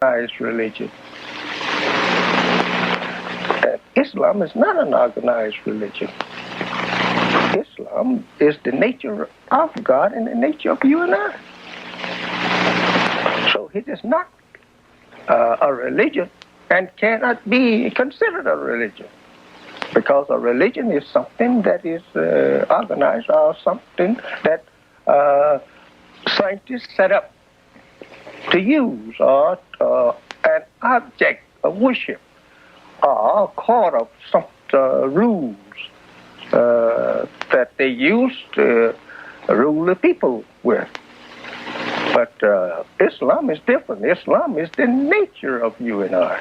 organized religion. Islam is not an organized religion. Islam is the nature of God and the nature of you and I. So it is not a religion and cannot be considered a religion, because a religion is something that is organized, or something that scientists set up to use, or an object of worship, or a court of some rules that they use to rule the people with. But Islam is different. Islam is the nature of you and I.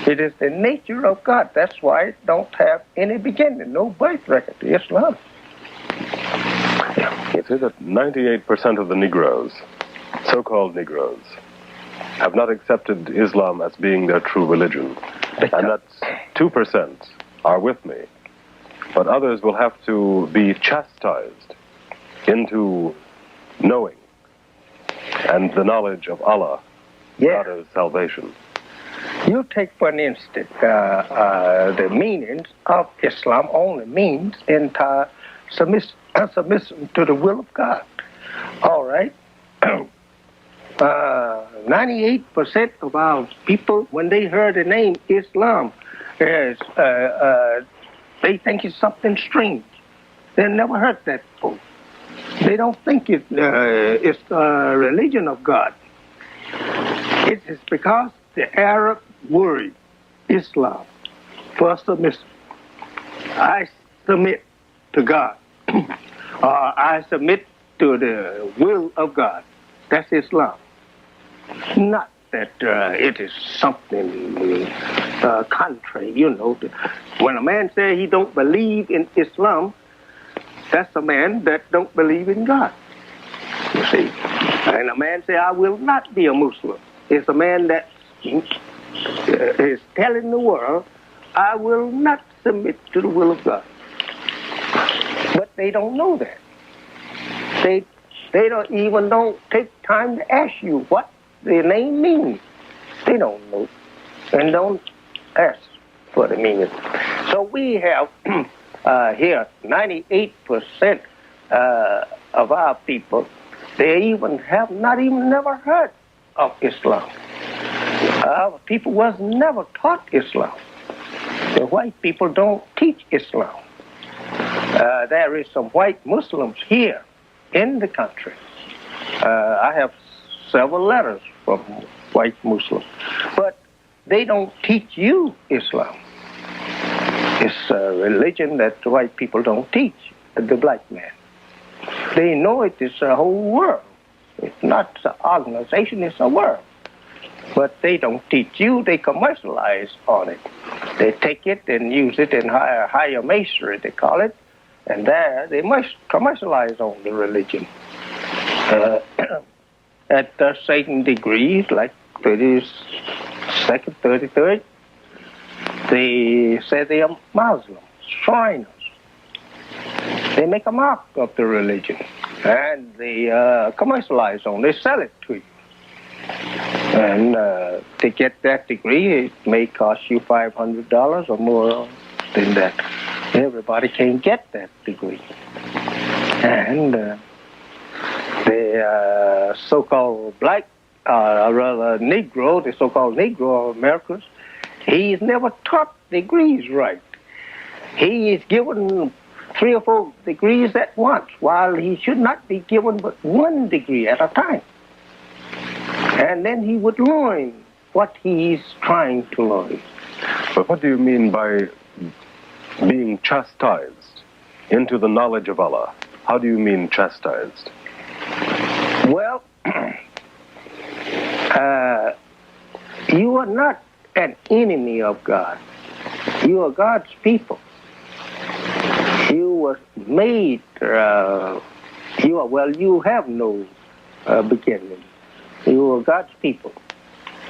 It is the nature of God. That's why it don't have any beginning, no birth record. Islam. You see that 98% of the Negroes, so-called Negroes, have not accepted Islam as being their true religion. And that 2% are with me. But others will have to be chastised into knowing and the knowledge of Allah, God of salvation. You take, for an instance, the meanings of Islam only means entire submission to the will of God. All right? 98% of our people, when they heard the name Islam, they think it's something strange. They never heard that before. They don't think it's a religion of God. It is because the Arab word Islam for submission. I submit to God, or I submit to the will of God. That's Islam. Not that it is something contrary, you know. When a man says he don't believe in Islam, that's a man that don't believe in God, you see. And a man say, I will not be a Muslim. It's a man that is telling the world, I will not submit to the will of God. But they don't know that. They don't take time to ask you what the name means. They don't know, and don't ask for the meaning. So we have here 98% of our people, they have never heard of Islam. Our people was never taught Islam. The white people don't teach Islam. There is some white Muslims here in the country. I have several letters from white Muslims, but they don't teach you Islam. It's a religion that the white people don't teach the black man. They know it is a whole world. It's not an organization, it's a world. But they don't teach you, they commercialize on it. They take it and use it in higher masonry, they call it, and there they must commercialize on the religion. At certain degrees, like 32nd, 33rd, they say they are Muslims, Shriners. They make a mark of the religion, and they commercialize on it, they sell it to you. And to get that degree, it may cost you $500 or more than that. Everybody can get that degree. And the so-called black, or rather Negro, the so-called Negro Americans, he's never taught degrees right. He is given 3 or 4 degrees at once, while he should not be given but 1 degree at a time. And then he would learn what he's trying to learn. But what do you mean by being chastised into the knowledge of Allah? How do you mean chastised? Well, you are not an enemy of God. You are God's people. You were made, you have no beginning. You are God's people.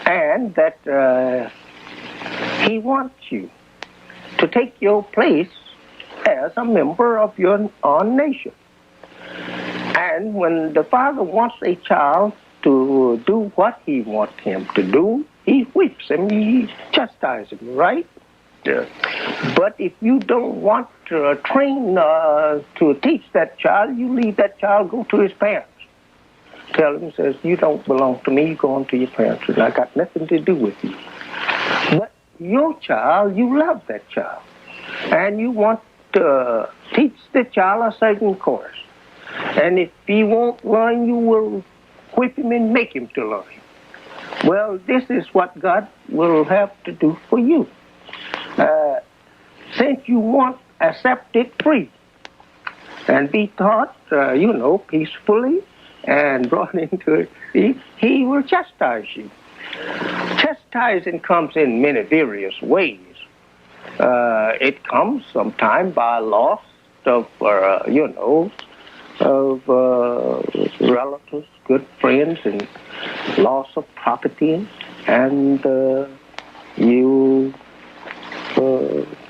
And that He wants you to take your place as a member of your own nation. And when the father wants a child to do what he wants him to do, he whips him, he chastises him, right? Yes. But if you don't want to train to teach that child, you leave that child go to his parents. Tell him, says, you don't belong to me, you go on to your parents, and I got nothing to do with you. But your child, you love that child, and you want to teach the child a certain course. And if he won't learn, you will whip him and make him to learn. Well, this is what God will have to do for you. Since you want, accept it free and be taught, peacefully and brought into it, he will chastise you. Chastising comes in many various ways. It comes sometimes by loss of, relatives, good friends, and loss of property, and you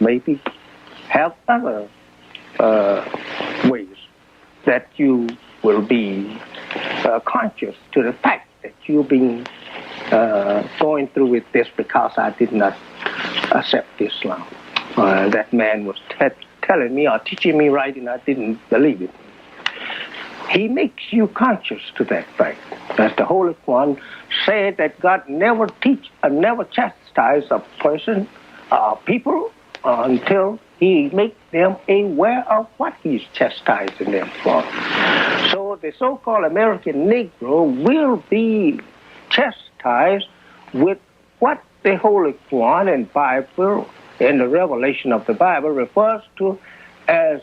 maybe have other ways that you will be conscious to the fact that you've been going through with this because I did not accept Islam. That man was telling me or teaching me right, and I didn't believe it. He makes you conscious to that fact. As the Holy Quran said that God never chastise a person, people, until he makes them aware of what he's chastising them for. So the so-called American Negro will be chastised with what the Holy Quran and Bible and the revelation of the Bible refers to as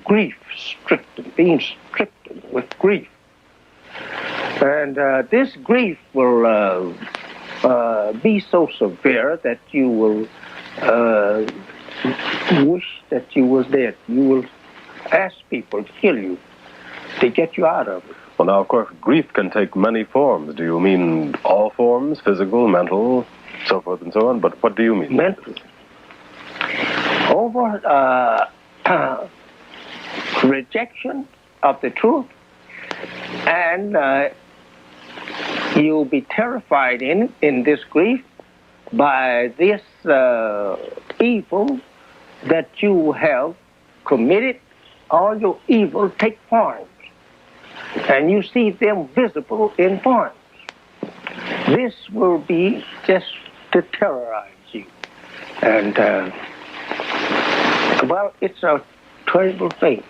grief-stricken, being stricken with grief. And this grief will be so severe that you will wish that you was dead. You will ask people to kill you to get you out of it. Well, now, of course, grief can take many forms. Do you mean all forms, physical, mental, so forth and so on? But what do you mean? Mental. Over rejection of the truth, and you'll be terrified in this grief by this evil that you have committed. All your evil take forms, and you see them visible in forms. This will be just to terrorize you. And, well, it's a terrible thing.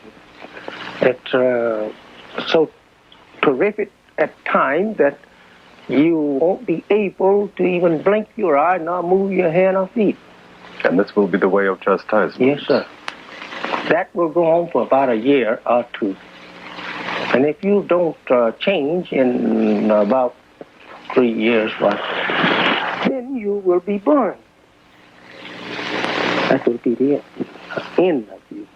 It's so terrific at times that you won't be able to even blink your eye nor move your hand or feet. And this will be the way of chastisement? Yes, sir. That will go on for about a year or two. And if you don't change in about 3 years, then you will be burned. That will be the end of you.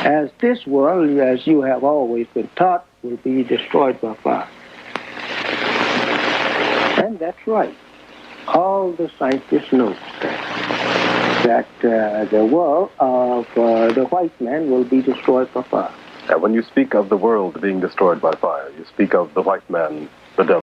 As this world, as you have always been taught, will be destroyed by fire. And that's right. All the scientists know that the world of the white man will be destroyed by fire. And when you speak of the world being destroyed by fire, you speak of the white man